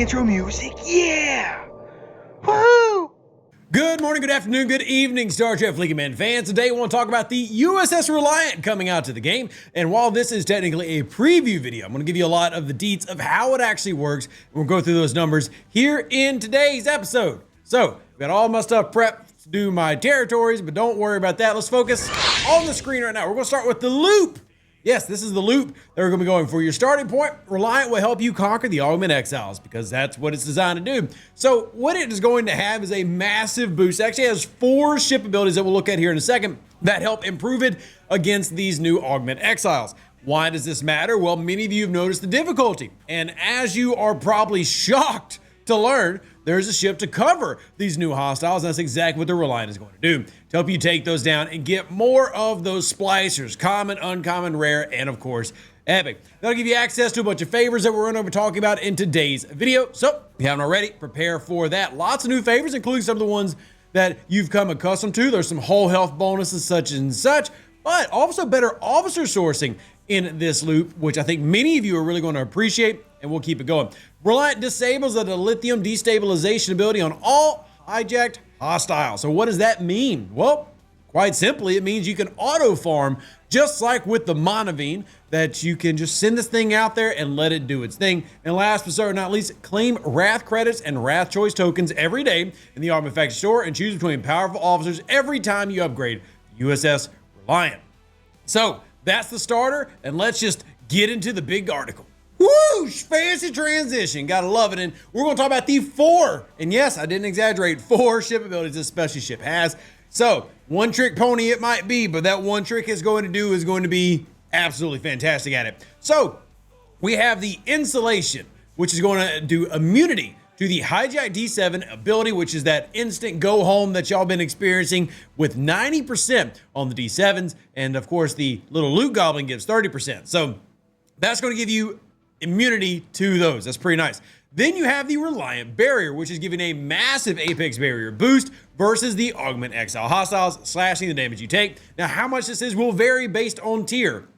intro music. Yeah! Woohoo! Good morning, good afternoon, good evening, Star Trek Fleeking Man fans. Today we want to talk about the USS Reliant coming out to the game. And while this is technically a preview video, I'm going to give you a lot of the deets of how it actually works. We'll go through those numbers here in today's episode. So, I've got all my stuff prepped to do my territories, but don't worry about that. Let's focus on the screen right now. We're going to start with the loop. Yes, this is the loop that we're going to be going for. Your starting point, Reliant will help you conquer the Augment Exiles because that's what it's designed to do. So what it is going to have is a massive boost. It actually has 4 ship abilities that we'll look at here in a second that help improve it against these new Augment Exiles. Why does this matter? Well, many of you have noticed the difficulty. And as you are probably shocked to learn, there's a ship to cover these new hostiles. And that's exactly what the Reliant is going to do to help you take those down and get more of those splicers, common, uncommon, rare, and of course, epic. That'll give you access to a bunch of favors that we're going to be talking about in today's video. So if you haven't already, prepare for that. Lots of new favors, including some of the ones that you've come accustomed to. There's some whole health bonuses, such and such, but also better officer sourcing in this loop, which I think many of you are really going to appreciate, and we'll keep it going. Reliant disables the lithium destabilization ability on all hijacked hostiles. So what does that mean? Well, quite simply, it means you can auto farm just like with the Monavine, that you can just send this thing out there and let it do its thing. And last but certainly not least, claim Wrath credits and Wrath choice tokens every day in the Augment Factory store and choose between powerful officers every time you upgrade USS Reliant. So that's the starter, and let's just get into the big article. Whoosh! Fancy transition. Gotta love it. And we're going to talk about the 4, and yes, I didn't exaggerate, 4 ship abilities this special ship has. So, one trick pony it might be, but that one trick it's going to be absolutely fantastic at it. So, we have the insulation, which is going to do immunity to the hijack D7 ability, which is that instant go home that y'all been experiencing with 90% on the D7s. And of course, the little loot goblin gives 30%. So, that's going to give you immunity to those. That's pretty nice. Then you have the Reliant Barrier, which is giving a massive Apex Barrier boost versus the Augment Exile hostiles, slashing the damage you take. Now, how much this is will vary based on tier.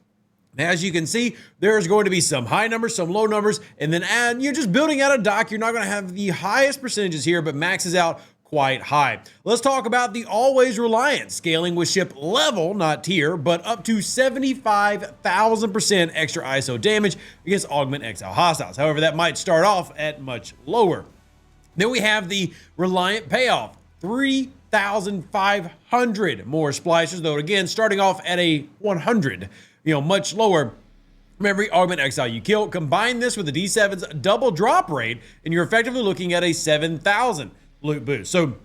As you can see, there's going to be some high numbers, some low numbers, and then you're just building out a dock. You're not going to have the highest percentages here, but maxes out quite high. Let's talk about the Always Reliant, scaling with ship level, not tier, but up to 75,000% extra ISO damage against Augment Exile hostiles. However, that might start off at much lower. Then we have the Reliant Payoff, 3,500 more splicers, though again, starting off at a 100, much lower from every Augment Exile you kill. Combine this with the D7's double drop rate, and you're effectively looking at a 7,000 loot boost. So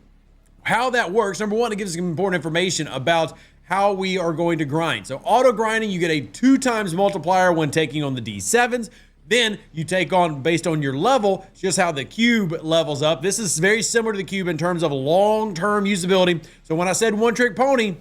how that works, number one, it gives us some important information about how we are going to grind. So auto grinding, you get a 2 times multiplier when taking on the D7s. Then you take on, based on your level, just how the cube levels up. This is very similar to the cube in terms of long-term usability. So when I said one trick pony,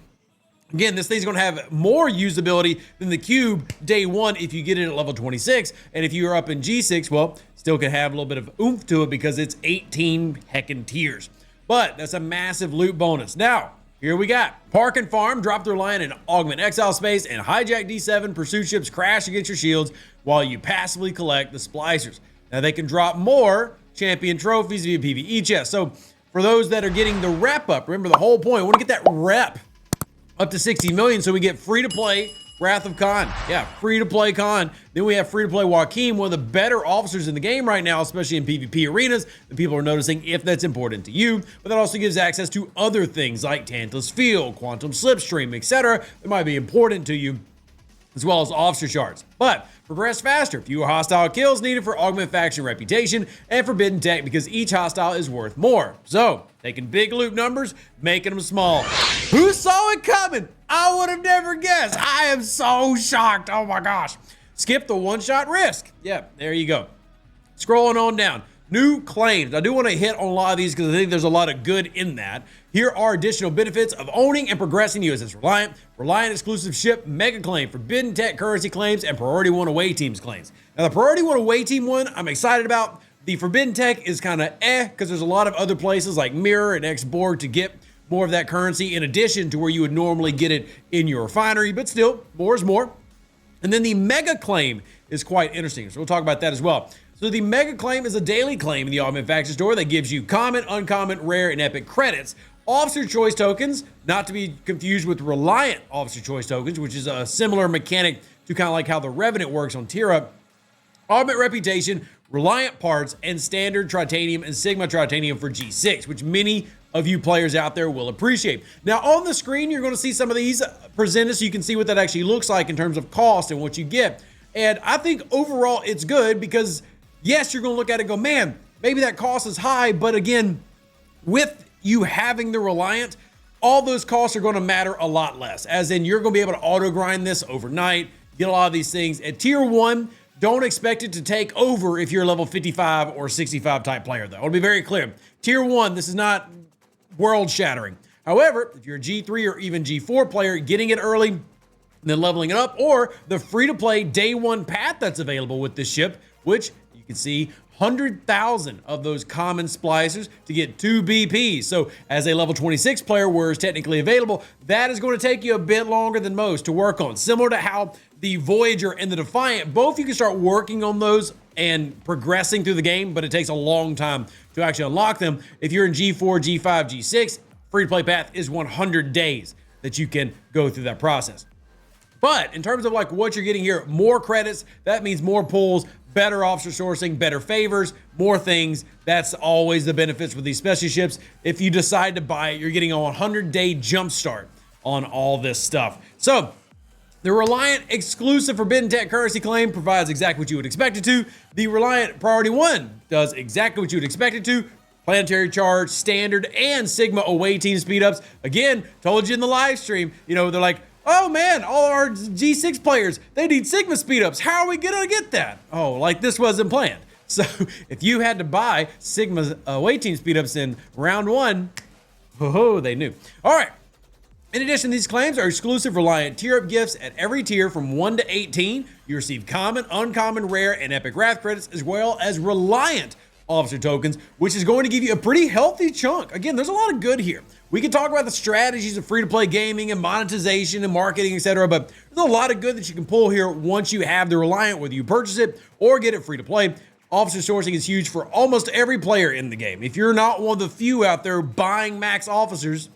again, this thing's going to have more usability than the cube day 1 if you get it at level 26. And if you're up in G6, well, still can have a little bit of oomph to it because it's 18 heckin' tiers. But that's a massive loot bonus. Now, here we got Park and Farm, drop the Reliant in Augment Exile space, and hijack D7 pursuit ships crash against your shields while you passively collect the splicers. Now, they can drop more champion trophies via PvE chests. So, for those that are getting the rep up, remember the whole point, we want to get that rep up to 60 million so we get free to play Wrath of Khan. Yeah, free to play Khan. Then we have free to play Joaquin, one of the better officers in the game right now, especially in PvP arenas. The people are noticing if that's important to you. But that also gives access to other things like Tantalus Field, Quantum Slipstream, etc. that might be important to you, as well as officer shards. But progress faster, fewer hostile kills needed for Augment Faction Reputation, and Forbidden Tech because each hostile is worth more. So, taking big loot numbers, making them small. Who saw it coming? I would have never guessed. I am so shocked. Oh my gosh. Skip the one-shot risk. Yeah, there you go. Scrolling on down. New claims. I do want to hit on a lot of these because I think there's a lot of good in that. Here are additional benefits of owning and progressing USS Reliant. Reliant exclusive ship mega claim, Forbidden Tech currency claims, and Priority 1 away teams claims. Now the Priority 1 away team one, I'm excited about. The Forbidden Tech is kind of because there's a lot of other places like Mirror and X-Borg to get more of that currency in addition to where you would normally get it in your refinery, but still, more is more. And then the mega claim is quite interesting, so we'll talk about that as well. So the mega claim is a daily claim in the Augment faction store that gives you common, uncommon, rare, and epic credits. Officer choice tokens, not to be confused with Reliant officer choice tokens, which is a similar mechanic to kind of like how the Revenant works on tier up. Augment reputation, Reliant parts, and standard Tritanium and Sigma Tritanium for G6, which many of you players out there will appreciate. Now on the screen, you're going to see some of these presented so you can see what that actually looks like in terms of cost and what you get. And I think overall it's good because yes, you're going to look at it and go, man, maybe that cost is high, but again, with you having the Reliant, all those costs are going to matter a lot less. As in, you're going to be able to auto grind this overnight, get a lot of these things. At tier 1, don't expect it to take over if you're a level 55 or 65 type player, though. I'll be very clear. Tier 1, this is not world shattering. However, if you're a G3 or even G4 player, getting it early and then leveling it up, or the free-to-play day 1 path that's available with this ship, which you can see 100,000 of those common splicers to get 2 BPs. So as a level 26 player where it's technically available, that is going to take you a bit longer than most to work on. Similar to how the Voyager and the Defiant, both you can start working on those and progressing through the game, but it takes a long time to actually unlock them. If you're in G4, G5, G6, free-to-play path is 100 days that you can go through that process. But in terms of like what you're getting here, more credits, that means more pulls, better officer sourcing, better favors, more things. That's always the benefits with these special ships. If you decide to buy it, you're getting a 100-day jump start on all this stuff. So the Reliant exclusive Forbidden Tech currency claim provides exactly what you would expect it to. The Reliant Priority 1 does exactly what you would expect it to. Planetary charge, standard, and Sigma away team speed-ups. Again, told you in the live stream, you know, they're like, oh man, all our G6 players, they need Sigma speed-ups. How are we gonna get that? Oh, like this wasn't planned. So if you had to buy Sigma's away team speed-ups in round 1, they knew. All right. In addition, these claims are exclusive Reliant tier-up gifts at every tier from 1 to 18. You receive common, uncommon, rare, and epic wrath credits, as well as Reliant officer tokens, which is going to give you a pretty healthy chunk. Again, there's a lot of good here. We can talk about the strategies of free-to-play gaming and monetization and marketing, etc., but there's a lot of good that you can pull here once you have the Reliant, whether you purchase it or get it free-to-play. Officer sourcing is huge for almost every player in the game. If you're not one of the few out there buying max officers,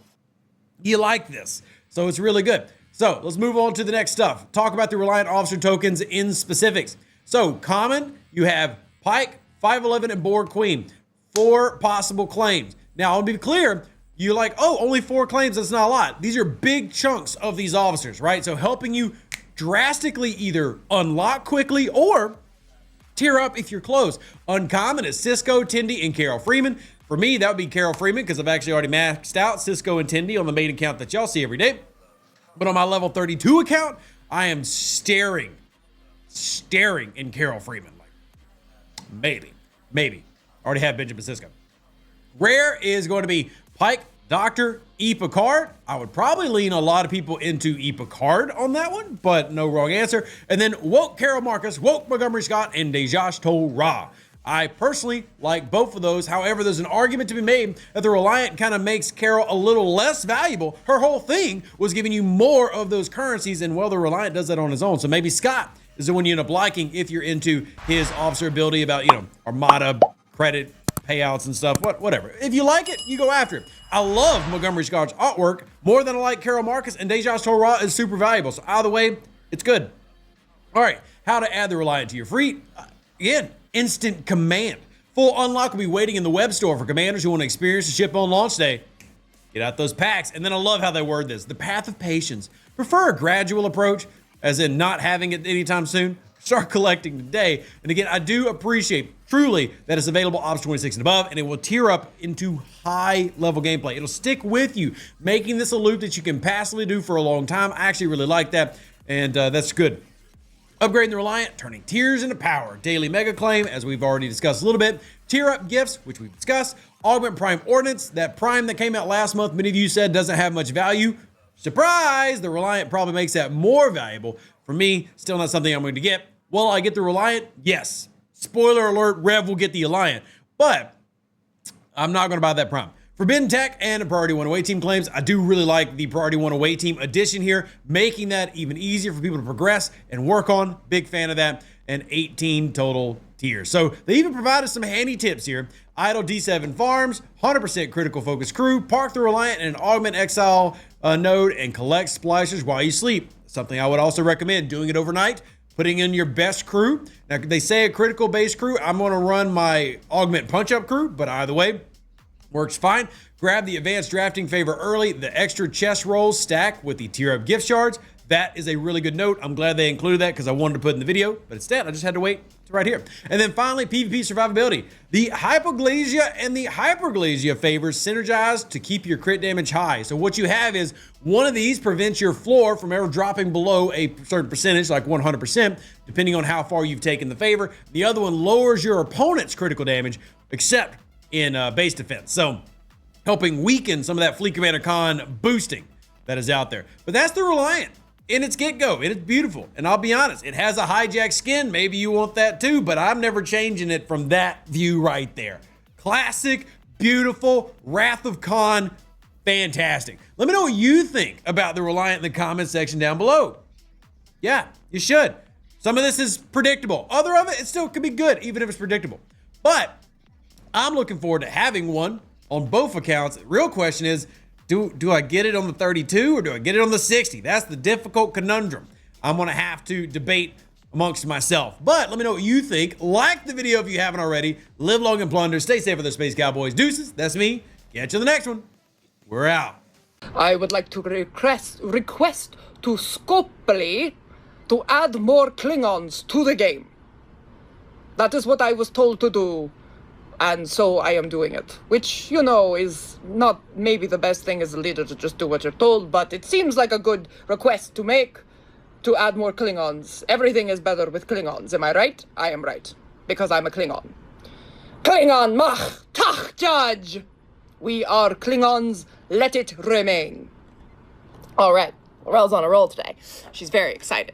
you like this. So it's really good. So let's move on to the next stuff. Talk about the Reliant officer tokens in specifics. So common, you have Pike, 511, and Borg Queen. 4 possible claims. Now, I'll be clear, you're like, oh, only 4 claims, that's not a lot. These are big chunks of these officers, right? So helping you drastically either unlock quickly or tier up if you're close. Uncommon is Cisco, Tindy, and Carol Freeman. For me, that would be Carol Freeman because I've actually already maxed out Cisco and Tindy on the main account that y'all see every day. But on my level 32 account, I am staring in Carol Freeman. Like, maybe. Already have Benjamin Cisco. Rare is going to be Pike, Doctor, E. Picard. I would probably lean a lot of people into E. Picard on that one, but no wrong answer. And then Woke Carol Marcus, Woke Montgomery Scott, and Dejash Torah. I personally like both of those. However, there's an argument to be made that the Reliant kind of makes Carol a little less valuable. Her whole thing was giving you more of those currencies, and well, the Reliant does that on his own. So maybe Scott is the one you end up liking if you're into his officer ability about, you know, Armada, credit, payouts and stuff, whatever. If you like it, you go after it. I love Montgomery Scott's artwork more than I like Carol Marcus, and Deja's Torah is super valuable. So either way, it's good. All right, how to add the Reliant to your fleet. Again, instant command. Full unlock will be waiting in the web store for commanders who want to experience the ship on launch day. Get out those packs. And then I love how they word this. The path of patience. Prefer a gradual approach, as in not having it anytime soon. Start collecting today. And again, I do appreciate truly that it's available Ops 26 and above, and it will tier up into high level gameplay. It'll stick with you, making this a loop that you can passively do for a long time. I actually really like that, and that's good. Upgrading the Reliant, turning tiers into power. Daily mega claim, as we've already discussed a little bit. Tier up gifts, which we've discussed. Augment Prime Ordnance, that Prime that came out last month, many of you said doesn't have much value. Surprise! The Reliant probably makes that more valuable. For me, still not something I'm going to get. Will I get the Reliant? Yes. Spoiler alert, Rev will get the Reliant, but I'm not going to buy that Prime. Forbidden Tech and Priority 1 away team claims. I do really like the Priority 1 away team addition here, making that even easier for people to progress and work on. Big fan of that. and 18 total tiers. So they even provided some handy tips here. Idle D7 farms, 100% critical focus crew, park the Reliant in an Augment Exile node, and collect splicers while you sleep. Something I would also recommend, doing it overnight, putting in your best crew. Now, they say a critical base crew. I'm going to run my Augment punch-up crew, but either way, works fine. Grab the advanced drafting favor early. The extra chest rolls stack with the tier up gift shards. That is a really good note. I'm glad they included that because I wanted to put in the video, but instead I just had to wait to right here. And then finally, PvP survivability. The hypoglasia and the hyperglasia favors synergize to keep your crit damage high. So what you have is one of these prevents your floor from ever dropping below a certain percentage, like 100%, depending on how far you've taken the favor. The other one lowers your opponent's critical damage, except in base defense. So helping weaken some of that Fleet Commander Con boosting that is out there. But that's the Reliant in its get-go. It is beautiful. And I'll be honest, it has a hijack skin. Maybe you want that too, but I'm never changing it from that view right there. Classic, beautiful, Wrath of Khan, fantastic. Let me know what you think about the Reliant in the comment section down below. Yeah, you should. Some of this is predictable. Other of it still could be good, even if it's predictable. But I'm looking forward to having one on both accounts. The real question is, do I get it on the 32 or do I get it on the 60? That's the difficult conundrum I'm gonna have to debate amongst myself. But let me know what you think. Like the video if you haven't already. Live long and plunder. Stay safe with the Space Cowboys. Deuces, that's me. Catch you in the next one. We're out. I would like to request to Scopely to add more Klingons to the game. That is what I was told to do. And so I am doing it, which, you know, is not maybe the best thing as a leader to just do what you're told, but it seems like a good request to make to add more Klingons. Everything is better with Klingons, am I right? I am right, because I'm a Klingon. Klingon mach tach judge! We are Klingons, let it remain. All right, Rel's on a roll today. She's very excited.